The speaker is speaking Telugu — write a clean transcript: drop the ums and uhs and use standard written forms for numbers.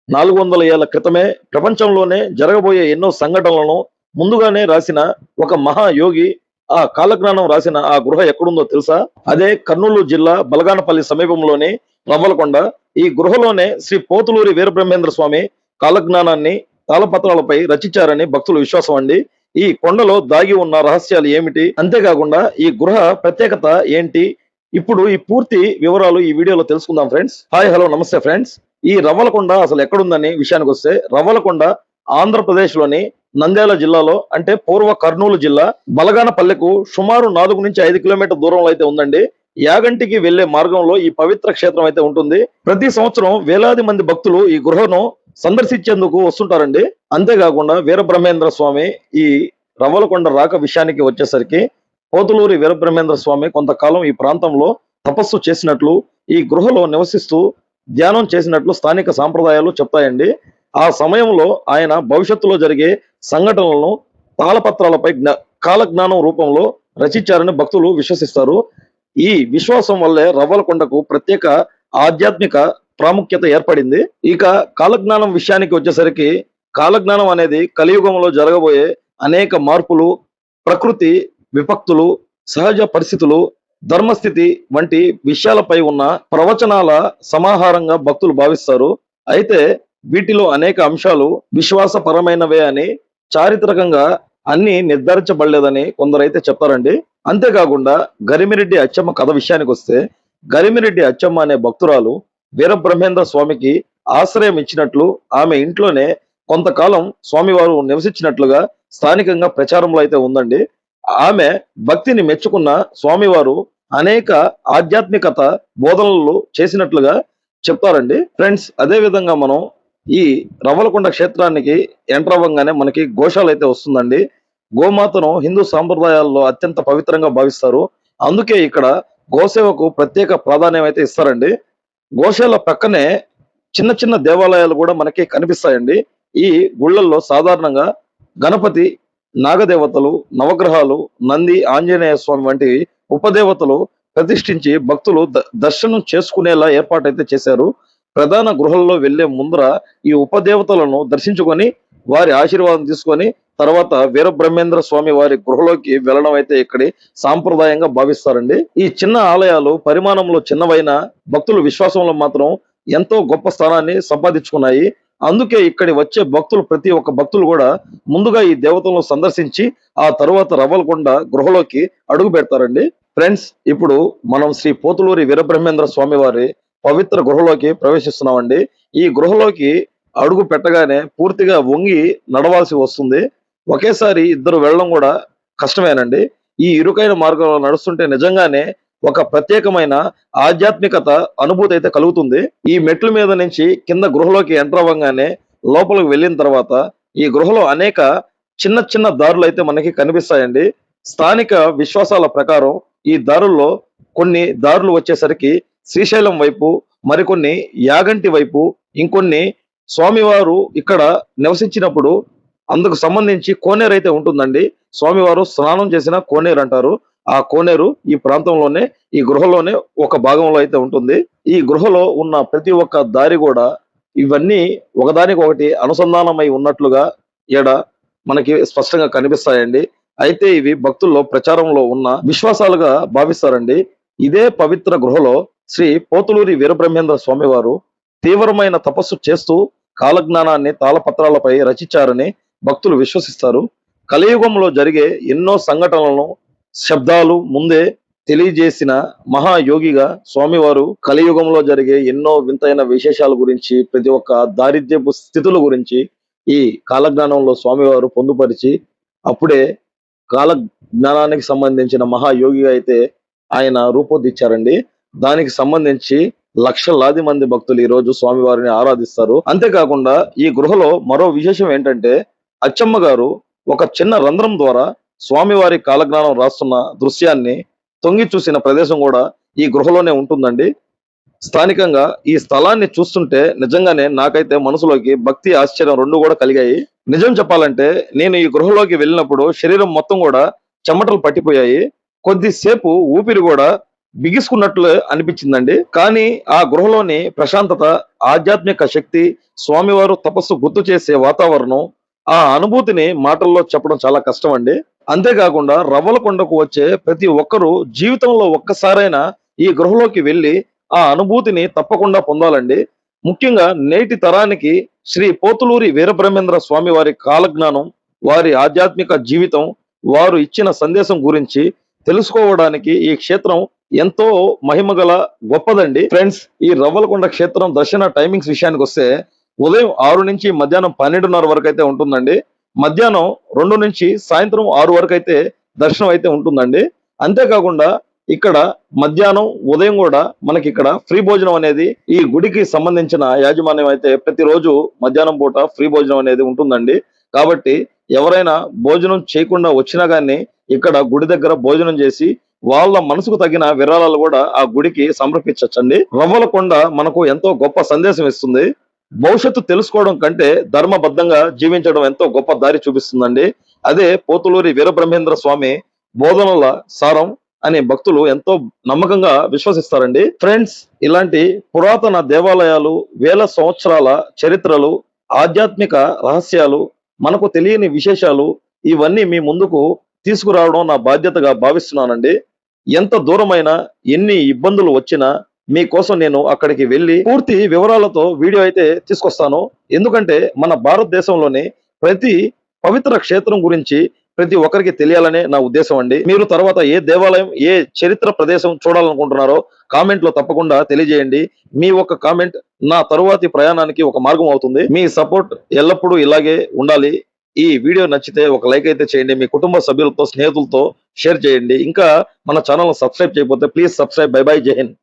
400 ఏళ్ల క్రితమే ప్రపంచంలోనే జరగబోయే ఎన్నో సంఘటనలను ముందుగానే రాసిన ఒక మహాయోగి ఆ కాలజ్ఞానం రాసిన ఆ గృహ ఎక్కడుందో తెలుసా? అదే కర్నూలు జిల్లా బలగానపల్లి సమీపంలోని రవ్వలకొండ. ఈ గృహలోనే శ్రీ పోతులూరి వీరబ్రహ్మేంద్ర స్వామి కాలజ్ఞానాన్ని తాళపత్రాలపై రచించారని భక్తుల విశ్వాసం అండి. ఈ కొండలో దాగి ఉన్న రహస్యాలు ఏమిటి, అంతేకాకుండా ఈ గృహ ప్రత్యేకత ఏంటి, ఇప్పుడు ఈ పూర్తి వివరాలు ఈ వీడియోలో తెలుసుకుందాం ఫ్రెండ్స్. హాయ్, హలో, నమస్తే ఫ్రెండ్స్. ఈ రవ్వలకొండ అసలు ఎక్కడుందని విషయానికి వస్తే, రవ్వలకొండ ఆంధ్రప్రదేశ్ లోని నంద్యాల జిల్లాలో, అంటే పూర్వ కర్నూలు జిల్లా బలగానపల్లెకు సుమారు 4 నుంచి 5 కిలోమీటర్ దూరంలో అయితే ఉందండి. యాగంటికి వెళ్లే మార్గంలో ఈ పవిత్ర క్షేత్రం అయితే ఉంటుంది. ప్రతి సంవత్సరం వేలాది మంది భక్తులు ఈ గృహను సందర్శించేందుకు వస్తుంటారండి. అంతేకాకుండా వీరబ్రహ్మేంద్ర స్వామి ఈ రవ్వలకొండ రాక విషయానికి వచ్చేసరికి, పోతులూరి వీరబ్రహ్మేంద్ర స్వామి కొంతకాలం ఈ ప్రాంతంలో తపస్సు చేసినట్లు, ఈ గృహలో నివసిస్తూ ధ్యానం చేసినట్లు స్థానిక సాంప్రదాయాలు చెప్తాయండి. ఆ సమయంలో ఆయన భవిష్యత్తులో జరిగే సంఘటనలను తాళపత్రాలపై కాలజ్ఞానం రూపంలో రచించారని భక్తులు విశ్వసిస్తారు. ఈ విశ్వాసం వల్లే రవ్వలకొండకు ప్రత్యేక ఆధ్యాత్మిక ప్రాముఖ్యత ఏర్పడింది. ఇక కాలజ్ఞానం విషయానికి వచ్చేసరికి, కాలజ్ఞానం అనేది కలియుగంలో జరగబోయే అనేక మార్పులు, ప్రకృతి విపక్తులు, సహజ పరిస్థితులు, ధర్మస్థితి వంటి విషయాలపై ఉన్న ప్రవచనాల సమాహారంగా భక్తులు భావిస్తారు. అయితే వీటిలో అనేక అంశాలు విశ్వాసపరమైనవే అని, చారిత్రకంగా అన్ని నిర్ధారించబడలేదని కొందరైతే చెప్తారండి. అంతేకాకుండా గరిమిరెడ్డి అచ్చమ్మ కథ విషయానికి వస్తే, గరిమిరెడ్డి అచ్చమ్మ అనే భక్తురాలు వీరబ్రహ్మేంద్ర స్వామికి ఆశ్రయం ఇచ్చినట్లు, ఆమె ఇంట్లోనే కొంతకాలం స్వామివారు నివసించినట్లుగా స్థానికంగా ప్రచారంలో అయితే ఉందండి. ఆమె భక్తిని మెచ్చుకున్న స్వామివారు అనేక ఆధ్యాత్మికత బోధనలు చేసినట్లుగా చెప్తారండి. ఫ్రెండ్స్, అదే విధంగా మనం ఈ రవ్వలకొండ క్షేత్రానికి ఎంటర్ అవ్వగానే మనకి గోశాల అయితే వస్తుందండి. గోమాతను హిందూ సాంప్రదాయాల్లో అత్యంత పవిత్రంగా భావిస్తారు. అందుకే ఇక్కడ గోసేవకు ప్రత్యేక ప్రాధాన్యం అయితే ఇస్తారండి. గోశాల పక్కనే చిన్న చిన్న దేవాలయాలు కూడా మనకి కనిపిస్తాయండి. ఈ గుళ్ళల్లో సాధారణంగా గణపతి, నాగదేవతలు, నవగ్రహాలు, నంది, ఆంజనేయ స్వామి వంటి ఉపదేవతలు ప్రతిష్ఠించి భక్తులు దర్శనం చేసుకునేలా ఏర్పాటైతే చేశారు. ప్రధాన గృహల్లో వెళ్లే ముందర ఈ ఉపదేవతలను దర్శించుకొని వారి ఆశీర్వాదం తీసుకొని తర్వాత వీరబ్రహ్మేంద్ర స్వామి వారి గృహలోకి వెళ్ళడం అయితే ఇక్కడి సాంప్రదాయంగా భావిస్తారండి. ఈ చిన్న ఆలయాలు పరిమాణంలో చిన్నవైన భక్తుల విశ్వాసంలో మాత్రం ఎంతో గొప్ప స్థానాన్ని సంపాదించుకున్నాయి. అందుకే ఇక్కడి వచ్చే భక్తులు, ప్రతి ఒక్క భక్తులు కూడా ముందుగా ఈ దేవతలను సందర్శించి ఆ తరువాత రవ్వలకొండ గృహలోకి అడుగు పెడతారండి. ఫ్రెండ్స్, ఇప్పుడు మనం శ్రీ పోతులూరి వీరబ్రహ్మేంద్ర స్వామి వారి పవిత్ర గృహలోకి ప్రవేశిస్తున్నామండి. ఈ గృహలోకి అడుగు పెట్టగానే పూర్తిగా వంగి నడవాల్సి వస్తుంది. ఒకేసారి ఇద్దరు వెళ్ళడం కూడా కష్టమేనండి. ఈ ఇరుకైన మార్గంలో నడుస్తుంటే నిజంగానే ఒక ప్రత్యేకమైన ఆధ్యాత్మికత అనుభూతి అయితే కలుగుతుంది. ఈ మెట్ల మీద నుంచి కింద గృహలోకి ఎంటర్ అవ్వగానే లోపలికి వెళ్ళిన తర్వాత ఈ గృహలో అనేక చిన్న చిన్న దారులు అయితే మనకి కనిపిస్తాయండి. స్థానిక విశ్వాసాల ప్రకారం ఈ దారుల్లో కొన్ని దారులు వచ్చేసరికి శ్రీశైలం వైపు, మరికొన్ని యాగంటి వైపు, ఇంకొన్ని స్వామివారు ఇక్కడ నివసించినప్పుడు అందుకు సంబంధించి కోనేరు అయితే ఉంటుందండి. స్వామివారు స్నానం చేసిన కోనేరు అంటారు. ఆ కోనేరు ఈ ప్రాంతంలోనే, ఈ గృహలోనే ఒక భాగంలో అయితే ఉంటుంది. ఈ గృహలో ఉన్న ప్రతి ఒక్క దారి కూడా ఇవన్నీ ఒకదానికొకటి అనుసంధానమై ఉన్నట్లుగా ఈడ మనకి స్పష్టంగా కనిపిస్తాయండి. అయితే ఇవి భక్తుల్లో ప్రచారంలో ఉన్న విశ్వాసాలుగా భావిస్తారండి. ఇదే పవిత్ర గృహలో శ్రీ పోతులూరి వీరబ్రహ్మేంద్ర స్వామి వారు తీవ్రమైన తపస్సు చేస్తూ కాలజ్ఞానాన్ని తాళపత్రాలపై రచించారని భక్తులు విశ్వసిస్తారు. కలియుగంలో జరిగే ఎన్నో సంఘటనలను శబ్దాలు ముందే తెలియజేసిన మహాయోగిగా స్వామివారు కలియుగంలో జరిగే ఎన్నో వింతైన విశేషాల గురించి, ప్రతి ఒక్క దారిద్ర్యపు స్థితుల గురించి ఈ కాలజ్ఞానంలో స్వామివారు పొందుపరిచి, అప్పుడే కాల జ్ఞానానికి సంబంధించిన మహాయోగిగా అయితే ఆయన రూపొందించారండి. దానికి సంబంధించి లక్షలాది మంది భక్తులు ఈ రోజు స్వామివారిని ఆరాధిస్తారు. అంతేకాకుండా ఈ గృహలో మరో విశేషం ఏంటంటే, అచ్చమ్మ గారు ఒక చిన్న రంధ్రం ద్వారా స్వామివారి కాలజ్ఞానం రాస్తున్న దృశ్యాన్ని తొంగి చూసిన ప్రదేశం కూడా ఈ గృహలోనే ఉంటుందండి. స్థానికంగా ఈ స్థలాన్ని చూస్తుంటే నిజంగానే నాకైతే మనసులోకి భక్తి, ఆశ్చర్యం రెండు కూడా కలిగాయి. నిజం చెప్పాలంటే నేను ఈ గృహలోకి వెళ్ళినప్పుడు శరీరం మొత్తం కూడా చెమటలు పట్టిపోయాయి. కొద్దిసేపు ఊపిరి కూడా బిగుసుకున్నట్లు అనిపించిందండి. కానీ ఆ గృహలోని ప్రశాంతత, ఆధ్యాత్మిక శక్తి, స్వామివారు తపస్సు గుర్తు చేసే వాతావరణం, ఆ అనుభూతిని మాటల్లో చెప్పడం చాలా కష్టం అండి. అంతేకాకుండా రవ్వలకొండకు వచ్చే ప్రతి ఒక్కరూ జీవితంలో ఒక్కసారైనా ఈ గృహలోకి వెళ్లి ఆ అనుభూతిని తప్పకుండా పొందాలండి. ముఖ్యంగా నేటి తరానికి శ్రీ పోతులూరి వీరబ్రహ్మేంద్ర స్వామి వారి కాలజ్ఞానం, వారి ఆధ్యాత్మిక జీవితం, వారు ఇచ్చిన సందేశం గురించి తెలుసుకోవడానికి ఈ క్షేత్రం ఎంతో మహిమగల గొప్పదండి. ఫ్రెండ్స్, ఈ రవ్వలకొండ క్షేత్రం దర్శన టైమింగ్స్ విషయానికి వస్తే ఉదయం 6 నుంచి మధ్యాహ్నం 12:30 వరకు అయితే ఉంటుందండి. మధ్యాహ్నం 2 నుంచి సాయంత్రం 6 వరకు అయితే దర్శనం అయితే ఉంటుందండి. అంతేకాకుండా ఇక్కడ మధ్యాహ్నం, ఉదయం కూడా మనకి ఇక్కడ ఫ్రీ భోజనం అనేది ఈ గుడికి సంబంధించిన యాజమాన్యం అయితే ప్రతిరోజు మధ్యాహ్నం పూట ఫ్రీ భోజనం అనేది ఉంటుందండి. కాబట్టి ఎవరైనా భోజనం చేయకుండా వచ్చినా గానీ ఇక్కడ గుడి దగ్గర భోజనం చేసి వాళ్ళ మనసుకు తగిన విరాళాలు కూడా ఆ గుడికి సమర్పించవచ్చండి. రవ్వలకొండ మనకు ఎంతో గొప్ప సందేశం ఇస్తుంది. భవిష్యత్తు తెలుసుకోవడం కంటే ధర్మబద్ధంగా జీవించడం ఎంతో గొప్ప దారి చూపిస్తుందండి. అదే పోతులూరి వీరబ్రహ్మేంద్ర స్వామి బోధనల సారం అని భక్తులు ఎంతో నమ్మకంగా విశ్వసిస్తారండి. ఫ్రెండ్స్, ఇలాంటి పురాతన దేవాలయాలు, వేల సంవత్సరాల చరిత్రలు, ఆధ్యాత్మిక రహస్యాలు, మనకు తెలియని విశేషాలు ఇవన్నీ మీ ముందుకు తీసుకురావడం నా బాధ్యతగా భావిస్తున్నానండి. ఎంత దూరమైనా, ఎన్ని ఇబ్బందులు వచ్చినా మీకోసం నేను అక్కడికి వెళ్లి పూర్తి వివరాలతో వీడియో అయితే తీసుకొస్తాను. ఎందుకంటే మన భారతదేశంలోని ప్రతి పవిత్ర క్షేత్రం గురించి ప్రతి ఒక్కరికి తెలియాలనే నా ఉద్దేశం అండి. మీరు తర్వాత ఏ దేవాలయం, ఏ చరిత్ర ప్రదేశం చూడాలనుకుంటున్నారో కామెంట్ లో తప్పకుండా తెలియజేయండి. మీ ఒక్క కామెంట్ నా తరువాతి ప్రయాణానికి ఒక మార్గం అవుతుంది. మీ సపోర్ట్ ఎల్లప్పుడూ ఇలాగే ఉండాలి. ఈ వీడియో నచ్చితే ఒక లైక్ అయితే చేయండి. మీ కుటుంబ సభ్యులతో, స్నేహితులతో షేర్ చేయండి. ఇంకా మన ఛానల్ సబ్స్క్రైబ్ చేయకపోతే ప్లీజ్ సబ్స్క్రైబ్. బై బై, జై హింద్.